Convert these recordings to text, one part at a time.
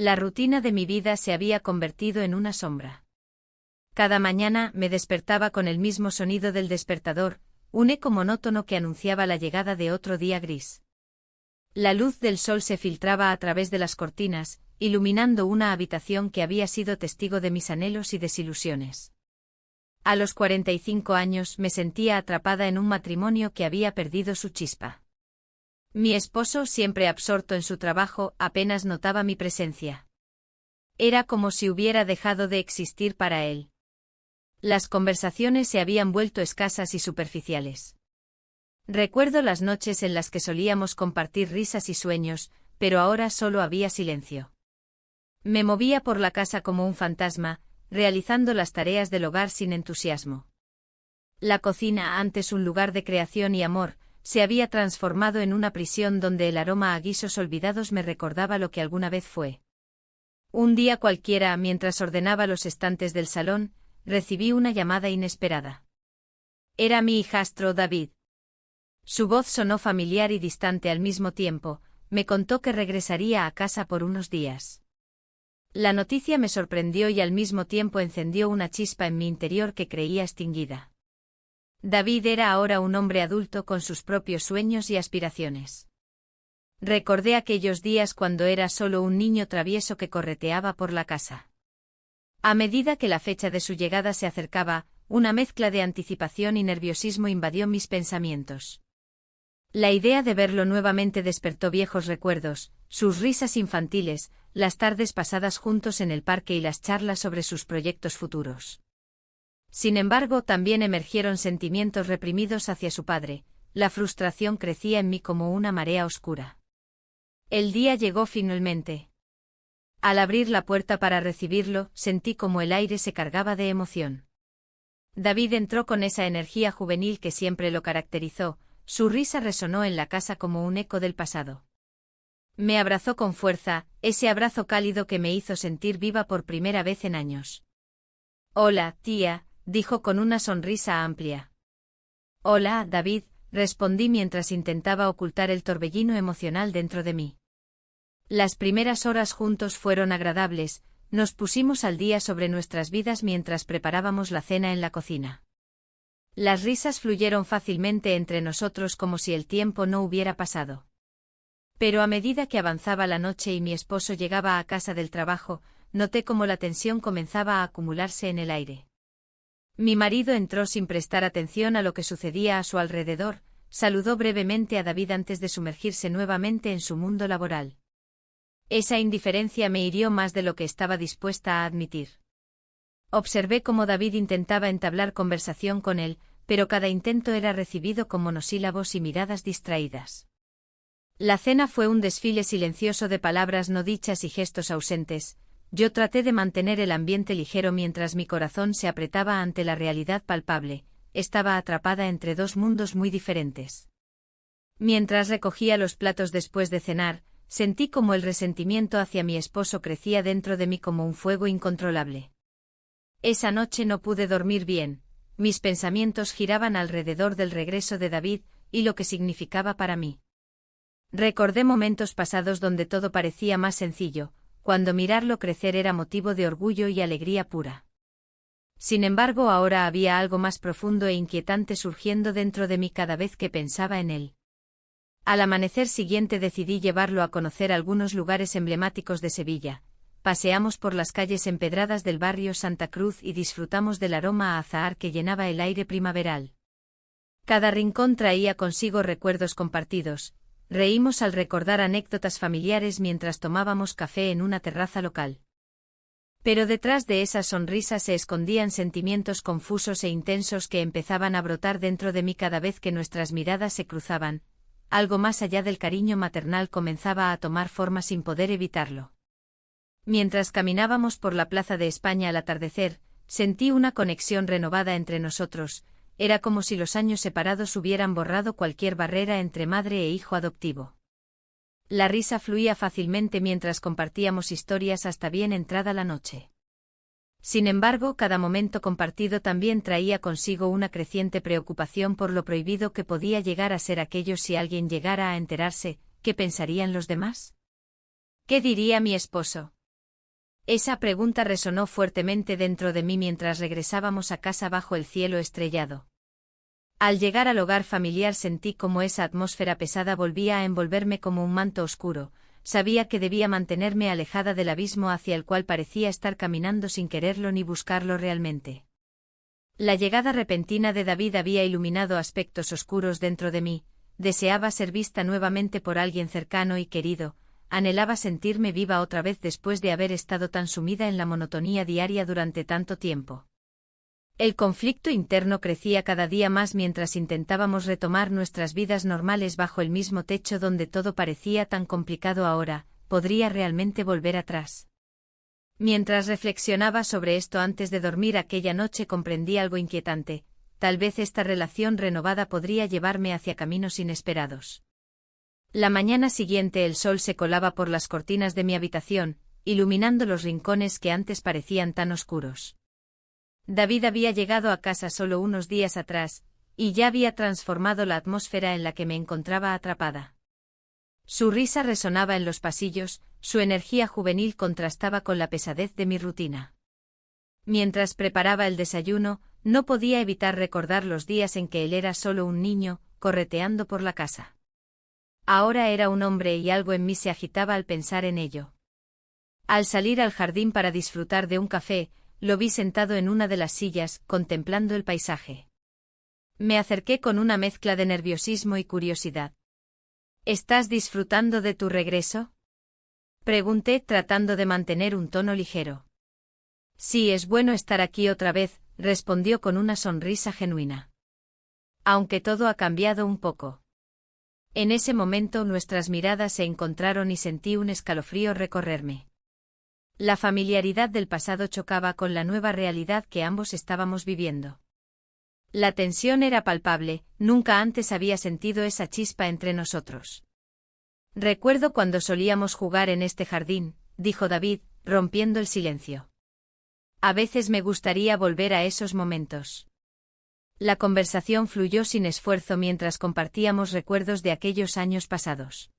La rutina de mi vida se había convertido en una sombra. Cada mañana me despertaba con el mismo sonido del despertador, un eco monótono que anunciaba la llegada de otro día gris. La luz del sol se filtraba a través de las cortinas, iluminando una habitación que había sido testigo de mis anhelos y desilusiones. A los 45 años me sentía atrapada en un matrimonio que había perdido su chispa. Mi esposo, siempre absorto en su trabajo, apenas notaba mi presencia. Era como si hubiera dejado de existir para él. Las conversaciones se habían vuelto escasas y superficiales. Recuerdo las noches en las que solíamos compartir risas y sueños, pero ahora solo había silencio. Me movía por la casa como un fantasma, realizando las tareas del hogar sin entusiasmo. La cocina, antes un lugar de creación y amor, se había transformado en una prisión donde el aroma a guisos olvidados me recordaba lo que alguna vez fue. Un día cualquiera, mientras ordenaba los estantes del salón, recibí una llamada inesperada. Era mi hijastro David. Su voz sonó familiar y distante al mismo tiempo, me contó que regresaría a casa por unos días. La noticia me sorprendió y al mismo tiempo encendió una chispa en mi interior que creía extinguida. David era ahora un hombre adulto con sus propios sueños y aspiraciones. Recordé aquellos días cuando era solo un niño travieso que correteaba por la casa. A medida que la fecha de su llegada se acercaba, una mezcla de anticipación y nerviosismo invadió mis pensamientos. La idea de verlo nuevamente despertó viejos recuerdos, sus risas infantiles, las tardes pasadas juntos en el parque y las charlas sobre sus proyectos futuros. Sin embargo, también emergieron sentimientos reprimidos hacia su padre, la frustración crecía en mí como una marea oscura. El día llegó finalmente. Al abrir la puerta para recibirlo, sentí como el aire se cargaba de emoción. David entró con esa energía juvenil que siempre lo caracterizó, su risa resonó en la casa como un eco del pasado. Me abrazó con fuerza, ese abrazo cálido que me hizo sentir viva por primera vez en años. «Hola, tía», dijo con una sonrisa amplia. «Hola, David», respondí mientras intentaba ocultar el torbellino emocional dentro de mí. Las primeras horas juntos fueron agradables, nos pusimos al día sobre nuestras vidas mientras preparábamos la cena en la cocina. Las risas fluyeron fácilmente entre nosotros como si el tiempo no hubiera pasado. Pero a medida que avanzaba la noche y mi esposo llegaba a casa del trabajo, noté cómo la tensión comenzaba a acumularse en el aire. Mi marido entró sin prestar atención a lo que sucedía a su alrededor, saludó brevemente a David antes de sumergirse nuevamente en su mundo laboral. Esa indiferencia me hirió más de lo que estaba dispuesta a admitir. Observé cómo David intentaba entablar conversación con él, pero cada intento era recibido con monosílabos y miradas distraídas. La cena fue un desfile silencioso de palabras no dichas y gestos ausentes. Yo traté de mantener el ambiente ligero mientras mi corazón se apretaba ante la realidad palpable, estaba atrapada entre dos mundos muy diferentes. Mientras recogía los platos después de cenar, sentí como el resentimiento hacia mi esposo crecía dentro de mí como un fuego incontrolable. Esa noche no pude dormir bien, mis pensamientos giraban alrededor del regreso de David y lo que significaba para mí. Recordé momentos pasados donde todo parecía más sencillo, cuando mirarlo crecer era motivo de orgullo y alegría pura. Sin embargo, ahora había algo más profundo e inquietante surgiendo dentro de mí cada vez que pensaba en él. Al amanecer siguiente decidí llevarlo a conocer algunos lugares emblemáticos de Sevilla. Paseamos por las calles empedradas del barrio Santa Cruz y disfrutamos del aroma a azahar que llenaba el aire primaveral. Cada rincón traía consigo recuerdos compartidos. Reímos al recordar anécdotas familiares mientras tomábamos café en una terraza local. Pero detrás de esas sonrisas se escondían sentimientos confusos e intensos que empezaban a brotar dentro de mí cada vez que nuestras miradas se cruzaban. Algo más allá del cariño maternal comenzaba a tomar forma sin poder evitarlo. Mientras caminábamos por la Plaza de España al atardecer, sentí una conexión renovada entre nosotros. Era como si los años separados hubieran borrado cualquier barrera entre madre e hijo adoptivo. La risa fluía fácilmente mientras compartíamos historias hasta bien entrada la noche. Sin embargo, cada momento compartido también traía consigo una creciente preocupación por lo prohibido que podía llegar a ser aquello si alguien llegara a enterarse. ¿Qué pensarían los demás? ¿Qué diría mi esposo? Esa pregunta resonó fuertemente dentro de mí mientras regresábamos a casa bajo el cielo estrellado. Al llegar al hogar familiar sentí como esa atmósfera pesada volvía a envolverme como un manto oscuro. Sabía que debía mantenerme alejada del abismo hacia el cual parecía estar caminando sin quererlo ni buscarlo realmente. La llegada repentina de David había iluminado aspectos oscuros dentro de mí. Deseaba ser vista nuevamente por alguien cercano y querido. Anhelaba sentirme viva otra vez después de haber estado tan sumida en la monotonía diaria durante tanto tiempo. El conflicto interno crecía cada día más mientras intentábamos retomar nuestras vidas normales bajo el mismo techo donde todo parecía tan complicado ahora. ¿Podría realmente volver atrás? Mientras reflexionaba sobre esto antes de dormir aquella noche comprendí algo inquietante. Tal vez esta relación renovada podría llevarme hacia caminos inesperados. La mañana siguiente el sol se colaba por las cortinas de mi habitación, iluminando los rincones que antes parecían tan oscuros. David había llegado a casa solo unos días atrás, y ya había transformado la atmósfera en la que me encontraba atrapada. Su risa resonaba en los pasillos, su energía juvenil contrastaba con la pesadez de mi rutina. Mientras preparaba el desayuno, no podía evitar recordar los días en que él era solo un niño, correteando por la casa. Ahora era un hombre y algo en mí se agitaba al pensar en ello. Al salir al jardín para disfrutar de un café, lo vi sentado en una de las sillas, contemplando el paisaje. Me acerqué con una mezcla de nerviosismo y curiosidad. ¿Estás disfrutando de tu regreso? Pregunté tratando de mantener un tono ligero. Sí, es bueno estar aquí otra vez, respondió con una sonrisa genuina. Aunque todo ha cambiado un poco. En ese momento nuestras miradas se encontraron y sentí un escalofrío recorrerme. La familiaridad del pasado chocaba con la nueva realidad que ambos estábamos viviendo. La tensión era palpable, nunca antes había sentido esa chispa entre nosotros. Recuerdo cuando solíamos jugar en este jardín, dijo David, rompiendo el silencio. A veces me gustaría volver a esos momentos. La conversación fluyó sin esfuerzo mientras compartíamos recuerdos de aquellos años pasados.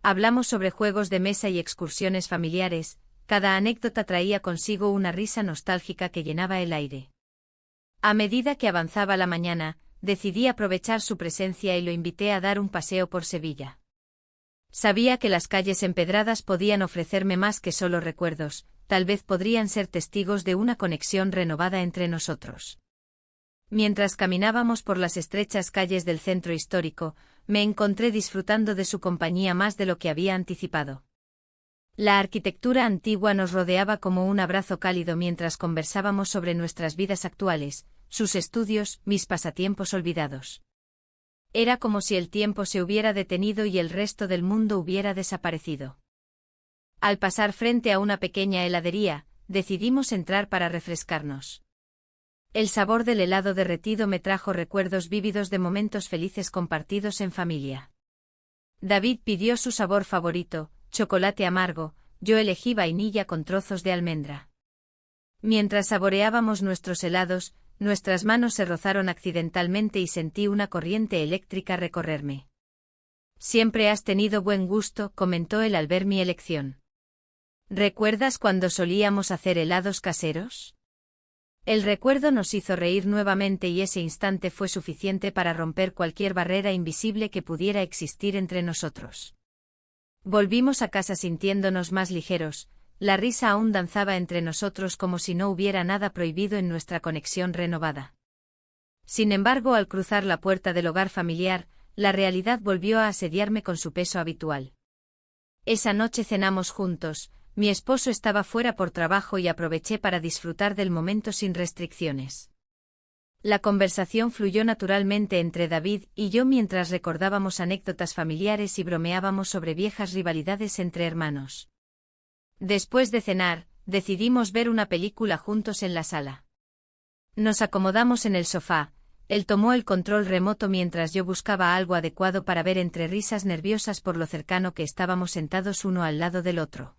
Hablamos sobre juegos de mesa y excursiones familiares, cada anécdota traía consigo una risa nostálgica que llenaba el aire. A medida que avanzaba la mañana, decidí aprovechar su presencia y lo invité a dar un paseo por Sevilla. Sabía que las calles empedradas podían ofrecerme más que solo recuerdos, tal vez podrían ser testigos de una conexión renovada entre nosotros. Mientras caminábamos por las estrechas calles del centro histórico, me encontré disfrutando de su compañía más de lo que había anticipado. La arquitectura antigua nos rodeaba como un abrazo cálido mientras conversábamos sobre nuestras vidas actuales, sus estudios, mis pasatiempos olvidados. Era como si el tiempo se hubiera detenido y el resto del mundo hubiera desaparecido. Al pasar frente a una pequeña heladería, decidimos entrar para refrescarnos. El sabor del helado derretido me trajo recuerdos vívidos de momentos felices compartidos en familia. David pidió su sabor favorito, chocolate amargo, yo elegí vainilla con trozos de almendra. Mientras saboreábamos nuestros helados, nuestras manos se rozaron accidentalmente y sentí una corriente eléctrica recorrerme. Siempre has tenido buen gusto, comentó él al ver mi elección. ¿Recuerdas cuando solíamos hacer helados caseros? El recuerdo nos hizo reír nuevamente y ese instante fue suficiente para romper cualquier barrera invisible que pudiera existir entre nosotros. Volvimos a casa sintiéndonos más ligeros, la risa aún danzaba entre nosotros como si no hubiera nada prohibido en nuestra conexión renovada. Sin embargo, al cruzar la puerta del hogar familiar, la realidad volvió a asediarme con su peso habitual. Esa noche cenamos juntos. Mi esposo estaba fuera por trabajo y aproveché para disfrutar del momento sin restricciones. La conversación fluyó naturalmente entre David y yo mientras recordábamos anécdotas familiares y bromeábamos sobre viejas rivalidades entre hermanos. Después de cenar, decidimos ver una película juntos en la sala. Nos acomodamos en el sofá, él tomó el control remoto mientras yo buscaba algo adecuado para ver entre risas nerviosas por lo cercano que estábamos sentados uno al lado del otro.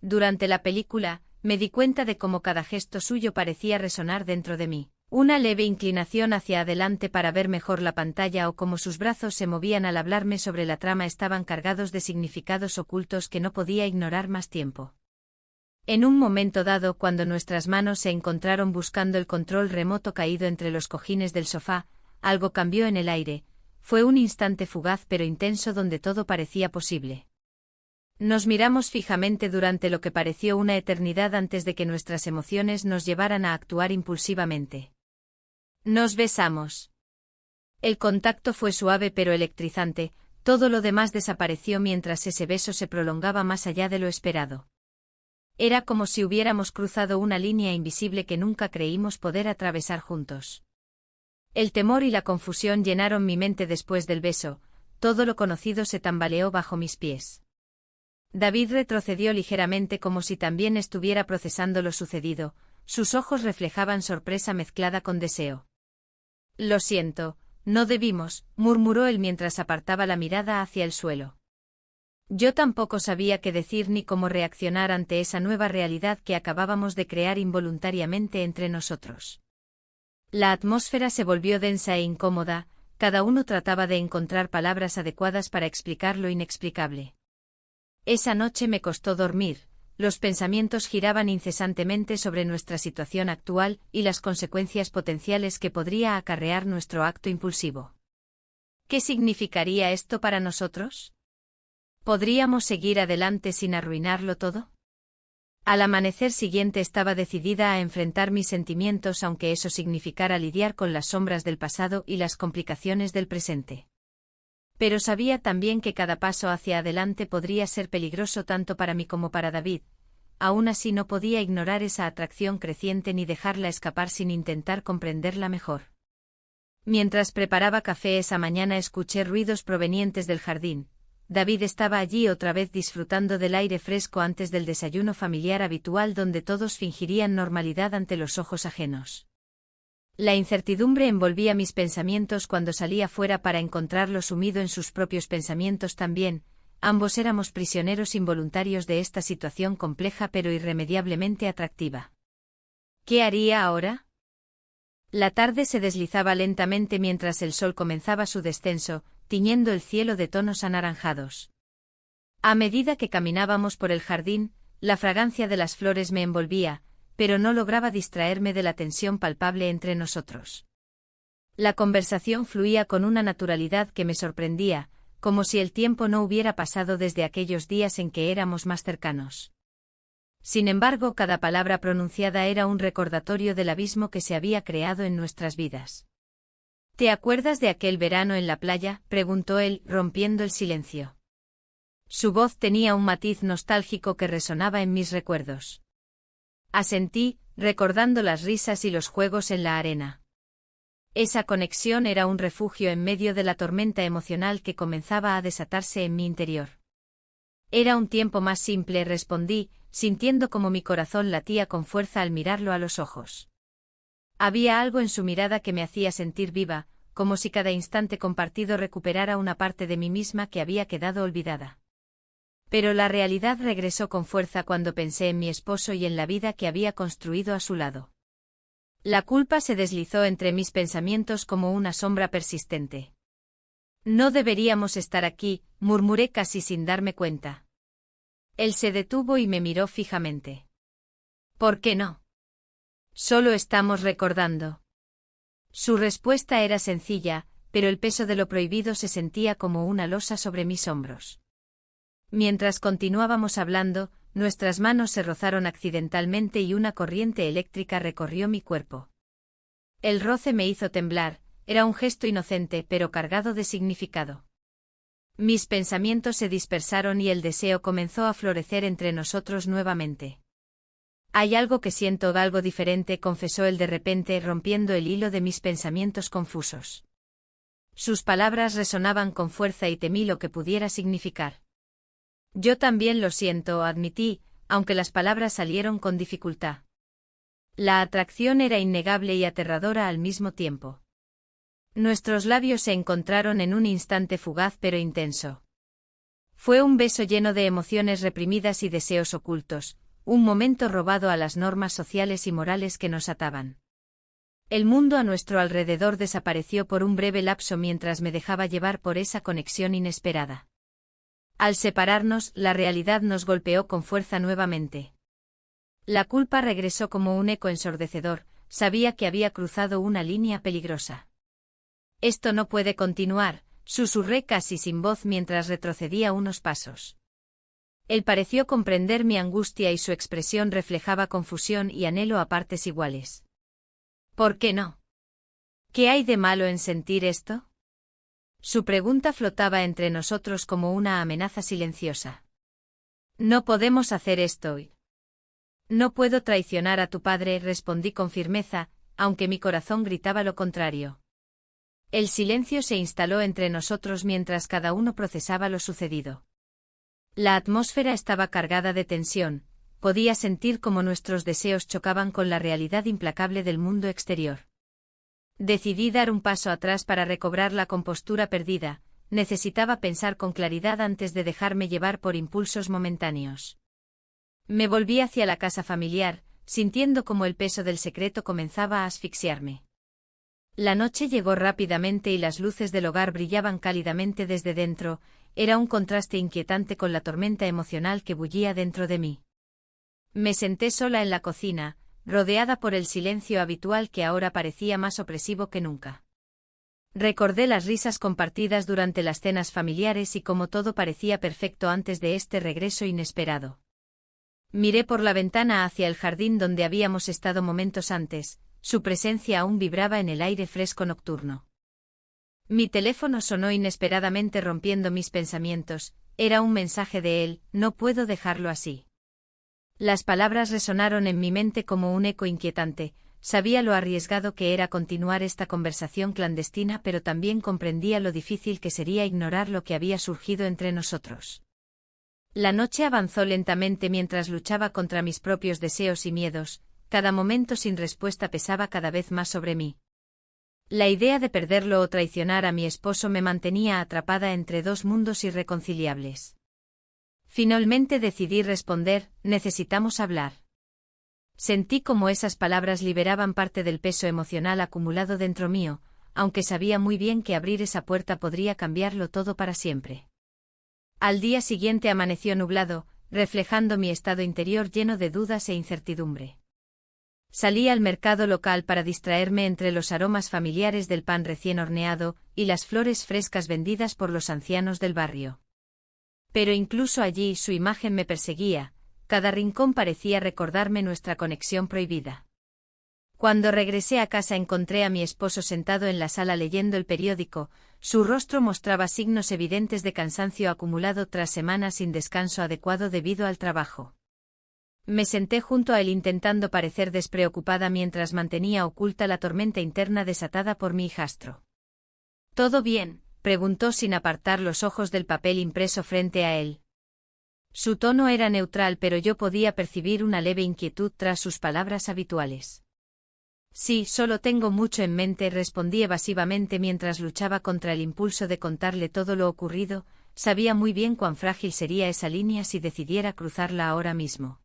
Durante la película, me di cuenta de cómo cada gesto suyo parecía resonar dentro de mí. Una leve inclinación hacia adelante para ver mejor la pantalla o cómo sus brazos se movían al hablarme sobre la trama estaban cargados de significados ocultos que no podía ignorar más tiempo. En un momento dado, cuando nuestras manos se encontraron buscando el control remoto caído entre los cojines del sofá, algo cambió en el aire. Fue un instante fugaz pero intenso donde todo parecía posible. Nos miramos fijamente durante lo que pareció una eternidad antes de que nuestras emociones nos llevaran a actuar impulsivamente. Nos besamos. El contacto fue suave pero electrizante, todo lo demás desapareció mientras ese beso se prolongaba más allá de lo esperado. Era como si hubiéramos cruzado una línea invisible que nunca creímos poder atravesar juntos. El temor y la confusión llenaron mi mente después del beso, todo lo conocido se tambaleó bajo mis pies. David retrocedió ligeramente como si también estuviera procesando lo sucedido, sus ojos reflejaban sorpresa mezclada con deseo. Lo siento, no debimos, murmuró él mientras apartaba la mirada hacia el suelo. Yo tampoco sabía qué decir ni cómo reaccionar ante esa nueva realidad que acabábamos de crear involuntariamente entre nosotros. La atmósfera se volvió densa e incómoda, cada uno trataba de encontrar palabras adecuadas para explicar lo inexplicable. Esa noche me costó dormir, los pensamientos giraban incesantemente sobre nuestra situación actual y las consecuencias potenciales que podría acarrear nuestro acto impulsivo. ¿Qué significaría esto para nosotros? ¿Podríamos seguir adelante sin arruinarlo todo? Al amanecer siguiente estaba decidida a enfrentar mis sentimientos aunque eso significara lidiar con las sombras del pasado y las complicaciones del presente. Pero sabía también que cada paso hacia adelante podría ser peligroso tanto para mí como para David, aún así no podía ignorar esa atracción creciente ni dejarla escapar sin intentar comprenderla mejor. Mientras preparaba café esa mañana escuché ruidos provenientes del jardín. David estaba allí otra vez disfrutando del aire fresco antes del desayuno familiar habitual donde todos fingirían normalidad ante los ojos ajenos. La incertidumbre envolvía mis pensamientos cuando salí afuera para encontrarlo sumido en sus propios pensamientos también, ambos éramos prisioneros involuntarios de esta situación compleja pero irremediablemente atractiva. ¿Qué haría ahora? La tarde se deslizaba lentamente mientras el sol comenzaba su descenso, tiñendo el cielo de tonos anaranjados. A medida que caminábamos por el jardín, la fragancia de las flores me envolvía, pero no lograba distraerme de la tensión palpable entre nosotros. La conversación fluía con una naturalidad que me sorprendía, como si el tiempo no hubiera pasado desde aquellos días en que éramos más cercanos. Sin embargo, cada palabra pronunciada era un recordatorio del abismo que se había creado en nuestras vidas. ¿Te acuerdas de aquel verano en la playa?, preguntó él, rompiendo el silencio. Su voz tenía un matiz nostálgico que resonaba en mis recuerdos. Asentí, recordando las risas y los juegos en la arena. Esa conexión era un refugio en medio de la tormenta emocional que comenzaba a desatarse en mi interior. Era un tiempo más simple, respondí, sintiendo como mi corazón latía con fuerza al mirarlo a los ojos. Había algo en su mirada que me hacía sentir viva, como si cada instante compartido recuperara una parte de mí misma que había quedado olvidada. Pero la realidad regresó con fuerza cuando pensé en mi esposo y en la vida que había construido a su lado. La culpa se deslizó entre mis pensamientos como una sombra persistente. No deberíamos estar aquí, murmuré casi sin darme cuenta. Él se detuvo y me miró fijamente. ¿Por qué no? Solo estamos recordando. Su respuesta era sencilla, pero el peso de lo prohibido se sentía como una losa sobre mis hombros. Mientras continuábamos hablando, nuestras manos se rozaron accidentalmente y una corriente eléctrica recorrió mi cuerpo. El roce me hizo temblar, era un gesto inocente pero cargado de significado. Mis pensamientos se dispersaron y el deseo comenzó a florecer entre nosotros nuevamente. Hay algo que siento, algo diferente, confesó él de repente, rompiendo el hilo de mis pensamientos confusos. Sus palabras resonaban con fuerza y temí lo que pudiera significar. Yo también lo siento, admití, aunque las palabras salieron con dificultad. La atracción era innegable y aterradora al mismo tiempo. Nuestros labios se encontraron en un instante fugaz pero intenso. Fue un beso lleno de emociones reprimidas y deseos ocultos, un momento robado a las normas sociales y morales que nos ataban. El mundo a nuestro alrededor desapareció por un breve lapso mientras me dejaba llevar por esa conexión inesperada. Al separarnos, la realidad nos golpeó con fuerza nuevamente. La culpa regresó como un eco ensordecedor, sabía que había cruzado una línea peligrosa. Esto no puede continuar, susurré casi sin voz mientras retrocedía unos pasos. Él pareció comprender mi angustia y su expresión reflejaba confusión y anhelo a partes iguales. ¿Por qué no? ¿Qué hay de malo en sentir esto? Su pregunta flotaba entre nosotros como una amenaza silenciosa. No podemos hacer esto hoy. No puedo traicionar a tu padre, respondí con firmeza, aunque mi corazón gritaba lo contrario. El silencio se instaló entre nosotros mientras cada uno procesaba lo sucedido. La atmósfera estaba cargada de tensión, podía sentir cómo nuestros deseos chocaban con la realidad implacable del mundo exterior. Decidí dar un paso atrás para recobrar la compostura perdida, necesitaba pensar con claridad antes de dejarme llevar por impulsos momentáneos. Me volví hacia la casa familiar, sintiendo cómo el peso del secreto comenzaba a asfixiarme. La noche llegó rápidamente y las luces del hogar brillaban cálidamente desde dentro, era un contraste inquietante con la tormenta emocional que bullía dentro de mí. Me senté sola en la cocina, rodeada por el silencio habitual que ahora parecía más opresivo que nunca. Recordé las risas compartidas durante las cenas familiares y cómo todo parecía perfecto antes de este regreso inesperado. Miré por la ventana hacia el jardín donde habíamos estado momentos antes, su presencia aún vibraba en el aire fresco nocturno. Mi teléfono sonó inesperadamente rompiendo mis pensamientos, era un mensaje de él, no puedo dejarlo así. Las palabras resonaron en mi mente como un eco inquietante, sabía lo arriesgado que era continuar esta conversación clandestina pero también comprendía lo difícil que sería ignorar lo que había surgido entre nosotros. La noche avanzó lentamente mientras luchaba contra mis propios deseos y miedos, cada momento sin respuesta pesaba cada vez más sobre mí. La idea de perderlo o traicionar a mi esposo me mantenía atrapada entre dos mundos irreconciliables. Finalmente decidí responder, necesitamos hablar. Sentí como esas palabras liberaban parte del peso emocional acumulado dentro mío, aunque sabía muy bien que abrir esa puerta podría cambiarlo todo para siempre. Al día siguiente amaneció nublado, reflejando mi estado interior lleno de dudas e incertidumbre. Salí al mercado local para distraerme entre los aromas familiares del pan recién horneado y las flores frescas vendidas por los ancianos del barrio. Pero incluso allí su imagen me perseguía, cada rincón parecía recordarme nuestra conexión prohibida. Cuando regresé a casa encontré a mi esposo sentado en la sala leyendo el periódico, su rostro mostraba signos evidentes de cansancio acumulado tras semanas sin descanso adecuado debido al trabajo. Me senté junto a él intentando parecer despreocupada mientras mantenía oculta la tormenta interna desatada por mi hijastro. ¿Todo bien?, preguntó sin apartar los ojos del papel impreso frente a él. Su tono era neutral pero yo podía percibir una leve inquietud tras sus palabras habituales. Sí, solo tengo mucho en mente, respondí evasivamente mientras luchaba contra el impulso de contarle todo lo ocurrido, sabía muy bien cuán frágil sería esa línea si decidiera cruzarla ahora mismo.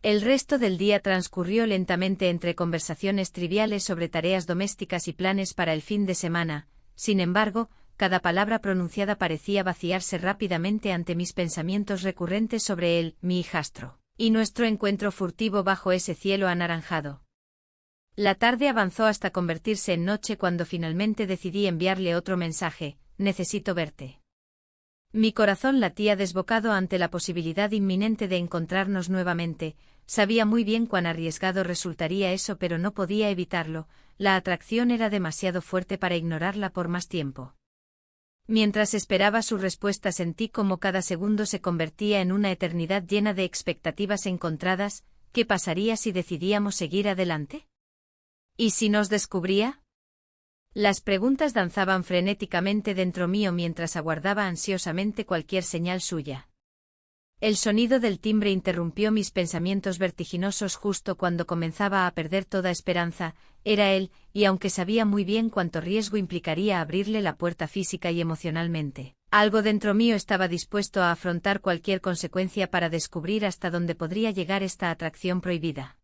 El resto del día transcurrió lentamente entre conversaciones triviales sobre tareas domésticas y planes para el fin de semana, sin embargo, cada palabra pronunciada parecía vaciarse rápidamente ante mis pensamientos recurrentes sobre él, mi hijastro, y nuestro encuentro furtivo bajo ese cielo anaranjado. La tarde avanzó hasta convertirse en noche cuando finalmente decidí enviarle otro mensaje: necesito verte. Mi corazón latía desbocado ante la posibilidad inminente de encontrarnos nuevamente, sabía muy bien cuán arriesgado resultaría eso pero no podía evitarlo, la atracción era demasiado fuerte para ignorarla por más tiempo. Mientras esperaba su respuesta sentí como cada segundo se convertía en una eternidad llena de expectativas encontradas. ¿Qué pasaría si decidíamos seguir adelante? ¿Y si nos descubría? Las preguntas danzaban frenéticamente dentro mío mientras aguardaba ansiosamente cualquier señal suya. El sonido del timbre interrumpió mis pensamientos vertiginosos justo cuando comenzaba a perder toda esperanza. Era él, y aunque sabía muy bien cuánto riesgo implicaría abrirle la puerta física y emocionalmente, algo dentro mío estaba dispuesto a afrontar cualquier consecuencia para descubrir hasta dónde podría llegar esta atracción prohibida.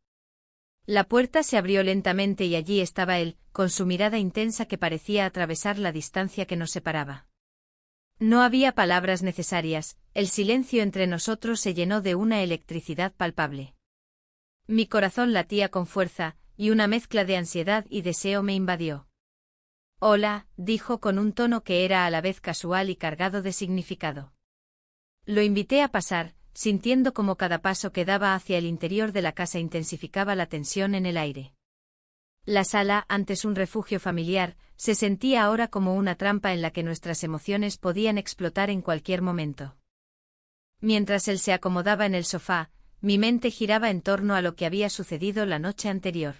La puerta se abrió lentamente y allí estaba él, con su mirada intensa que parecía atravesar la distancia que nos separaba. No había palabras necesarias, el silencio entre nosotros se llenó de una electricidad palpable. Mi corazón latía con fuerza, y una mezcla de ansiedad y deseo me invadió. Hola, dijo con un tono que era a la vez casual y cargado de significado. Lo invité a pasar, sintiendo como cada paso que daba hacia el interior de la casa intensificaba la tensión en el aire. La sala, antes un refugio familiar, se sentía ahora como una trampa en la que nuestras emociones podían explotar en cualquier momento. Mientras él se acomodaba en el sofá, mi mente giraba en torno a lo que había sucedido la noche anterior.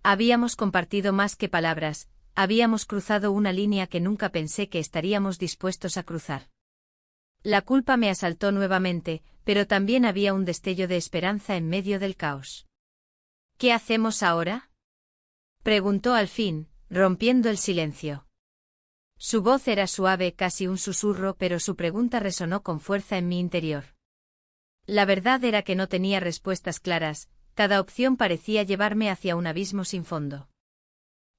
Habíamos compartido más que palabras, habíamos cruzado una línea que nunca pensé que estaríamos dispuestos a cruzar. La culpa me asaltó nuevamente, pero también había un destello de esperanza en medio del caos. ¿Qué hacemos ahora?, preguntó al fin, rompiendo el silencio. Su voz era suave, casi un susurro, pero su pregunta resonó con fuerza en mi interior. La verdad era que no tenía respuestas claras, cada opción parecía llevarme hacia un abismo sin fondo.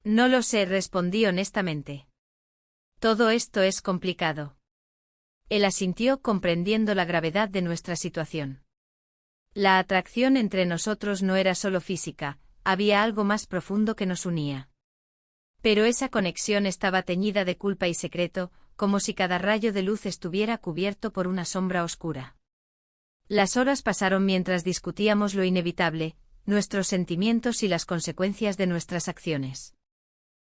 No lo sé, respondí honestamente. Todo esto es complicado. Él asintió, comprendiendo la gravedad de nuestra situación. La atracción entre nosotros no era solo física, había algo más profundo que nos unía. Pero esa conexión estaba teñida de culpa y secreto, como si cada rayo de luz estuviera cubierto por una sombra oscura. Las horas pasaron mientras discutíamos lo inevitable, nuestros sentimientos y las consecuencias de nuestras acciones.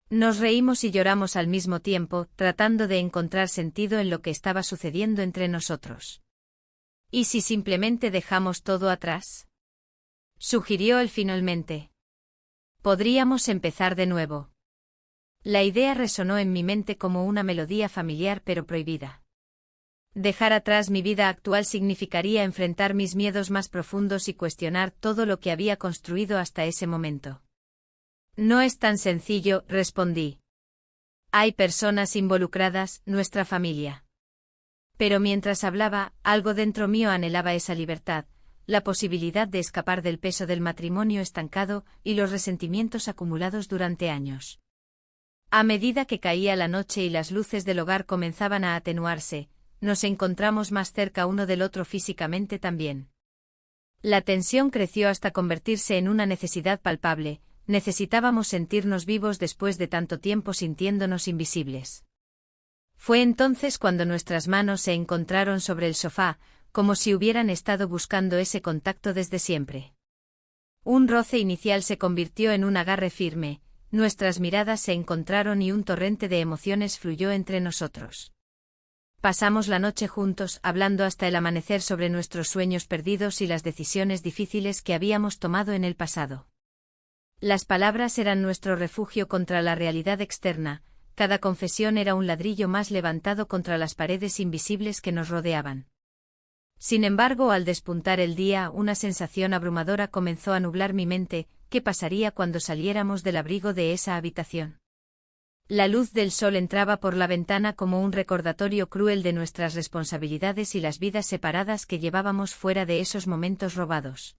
Nos reímos y lloramos al mismo tiempo, tratando de encontrar sentido en lo que estaba sucediendo entre nosotros. ¿Y si simplemente dejamos todo atrás?, sugirió él finalmente. Podríamos empezar de nuevo. La idea resonó en mi mente como una melodía familiar pero prohibida. Dejar atrás mi vida actual significaría enfrentar mis miedos más profundos y cuestionar todo lo que había construido hasta ese momento. No es tan sencillo, respondí. Hay personas involucradas, nuestra familia. Pero mientras hablaba, algo dentro mío anhelaba esa libertad, la posibilidad de escapar del peso del matrimonio estancado y los resentimientos acumulados durante años. A medida que caía la noche y las luces del hogar comenzaban a atenuarse, nos encontramos más cerca uno del otro físicamente también. La tensión creció hasta convertirse en una necesidad palpable, necesitábamos sentirnos vivos después de tanto tiempo sintiéndonos invisibles. Fue entonces cuando nuestras manos se encontraron sobre el sofá, como si hubieran estado buscando ese contacto desde siempre. Un roce inicial se convirtió en un agarre firme, nuestras miradas se encontraron y un torrente de emociones fluyó entre nosotros. Pasamos la noche juntos, hablando hasta el amanecer sobre nuestros sueños perdidos y las decisiones difíciles que habíamos tomado en el pasado. Las palabras eran nuestro refugio contra la realidad externa, cada confesión era un ladrillo más levantado contra las paredes invisibles que nos rodeaban. Sin embargo, al despuntar el día, una sensación abrumadora comenzó a nublar mi mente. ¿Qué pasaría cuando saliéramos del abrigo de esa habitación? La luz del sol entraba por la ventana como un recordatorio cruel de nuestras responsabilidades y las vidas separadas que llevábamos fuera de esos momentos robados.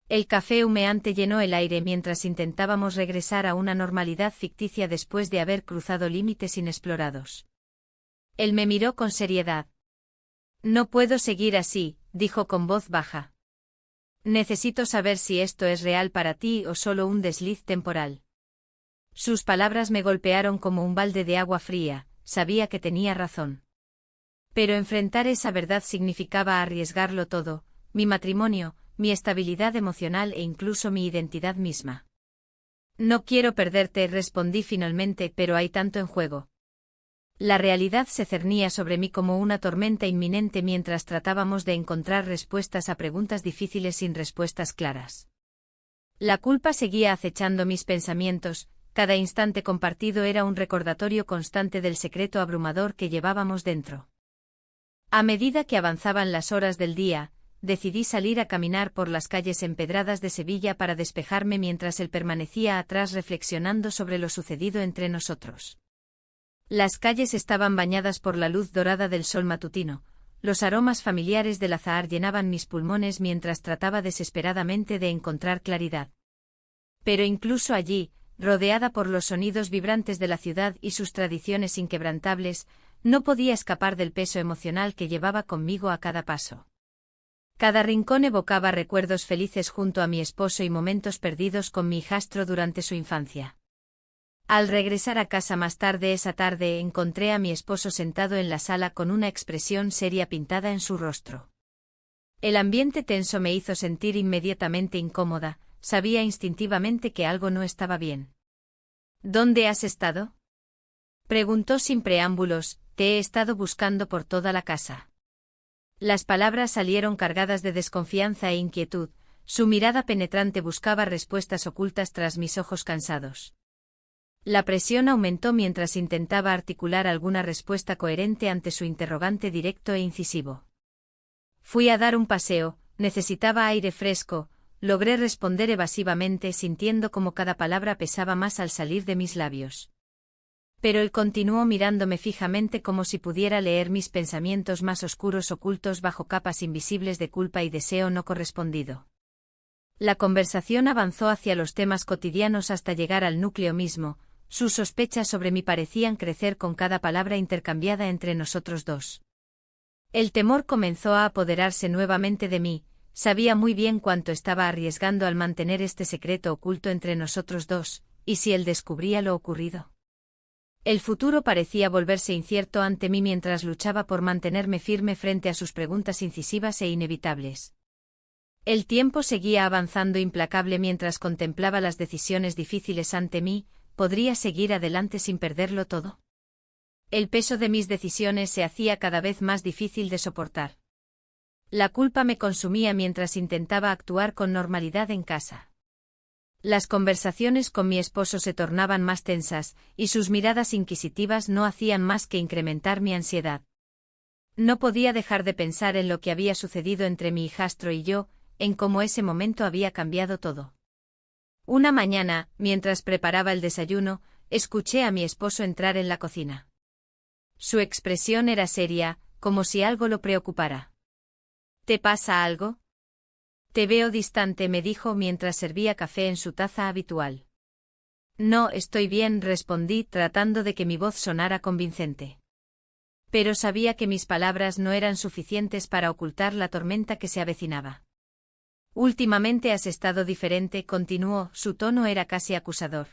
El café humeante llenó el aire mientras intentábamos regresar a una normalidad ficticia después de haber cruzado límites inexplorados. Él me miró con seriedad. No puedo seguir así, dijo con voz baja. Necesito saber si esto es real para ti o solo un desliz temporal. Sus palabras me golpearon como un balde de agua fría, sabía que tenía razón. Pero enfrentar esa verdad significaba arriesgarlo todo, mi matrimonio, mi estabilidad emocional e incluso mi identidad misma. No quiero perderte, respondí finalmente, pero hay tanto en juego. La realidad se cernía sobre mí como una tormenta inminente mientras tratábamos de encontrar respuestas a preguntas difíciles sin respuestas claras. La culpa seguía acechando mis pensamientos, cada instante compartido era un recordatorio constante del secreto abrumador que llevábamos dentro. A medida que avanzaban las horas del día, decidí salir a caminar por las calles empedradas de Sevilla para despejarme mientras él permanecía atrás reflexionando sobre lo sucedido entre nosotros. Las calles estaban bañadas por la luz dorada del sol matutino, los aromas familiares del azahar llenaban mis pulmones mientras trataba desesperadamente de encontrar claridad. Pero incluso allí, rodeada por los sonidos vibrantes de la ciudad y sus tradiciones inquebrantables, no podía escapar del peso emocional que llevaba conmigo a cada paso. Cada rincón evocaba recuerdos felices junto a mi esposo y momentos perdidos con mi hijastro durante su infancia. Al regresar a casa más tarde esa tarde encontré a mi esposo sentado en la sala con una expresión seria pintada en su rostro. El ambiente tenso me hizo sentir inmediatamente incómoda, sabía instintivamente que algo no estaba bien. ¿Dónde has estado? Preguntó sin preámbulos, te he estado buscando por toda la casa. Las palabras salieron cargadas de desconfianza e inquietud, su mirada penetrante buscaba respuestas ocultas tras mis ojos cansados. La presión aumentó mientras intentaba articular alguna respuesta coherente ante su interrogante directo e incisivo. Fui a dar un paseo, necesitaba aire fresco, logré responder evasivamente sintiendo como cada palabra pesaba más al salir de mis labios. Pero él continuó mirándome fijamente como si pudiera leer mis pensamientos más oscuros ocultos bajo capas invisibles de culpa y deseo no correspondido. La conversación avanzó hacia los temas cotidianos hasta llegar al núcleo mismo, sus sospechas sobre mí parecían crecer con cada palabra intercambiada entre nosotros dos. El temor comenzó a apoderarse nuevamente de mí, sabía muy bien cuánto estaba arriesgando al mantener este secreto oculto entre nosotros dos, ¿y si él descubría lo ocurrido? El futuro parecía volverse incierto ante mí mientras luchaba por mantenerme firme frente a sus preguntas incisivas e inevitables. El tiempo seguía avanzando implacable mientras contemplaba las decisiones difíciles ante mí, ¿podría seguir adelante sin perderlo todo? El peso de mis decisiones se hacía cada vez más difícil de soportar. La culpa me consumía mientras intentaba actuar con normalidad en casa. Las conversaciones con mi esposo se tornaban más tensas, y sus miradas inquisitivas no hacían más que incrementar mi ansiedad. No podía dejar de pensar en lo que había sucedido entre mi hijastro y yo, en cómo ese momento había cambiado todo. Una mañana, mientras preparaba el desayuno, escuché a mi esposo entrar en la cocina. Su expresión era seria, como si algo lo preocupara. ¿Te pasa algo? Te veo distante, me dijo mientras servía café en su taza habitual. No, estoy bien, respondí tratando de que mi voz sonara convincente. Pero sabía que mis palabras no eran suficientes para ocultar la tormenta que se avecinaba. Últimamente has estado diferente, continuó, su tono era casi acusador.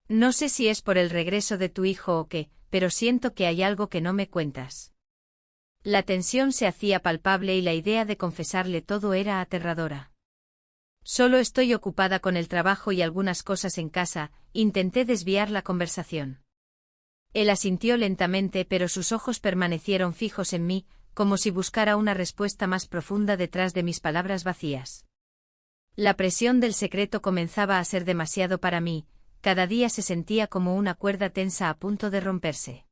No sé si es por el regreso de tu hijo o qué, pero siento que hay algo que no me cuentas. La tensión se hacía palpable y la idea de confesarle todo era aterradora. Solo estoy ocupada con el trabajo y algunas cosas en casa, intenté desviar la conversación. Él asintió lentamente, pero sus ojos permanecieron fijos en mí, como si buscara una respuesta más profunda detrás de mis palabras vacías. La presión del secreto comenzaba a ser demasiado para mí, cada día se sentía como una cuerda tensa a punto de romperse.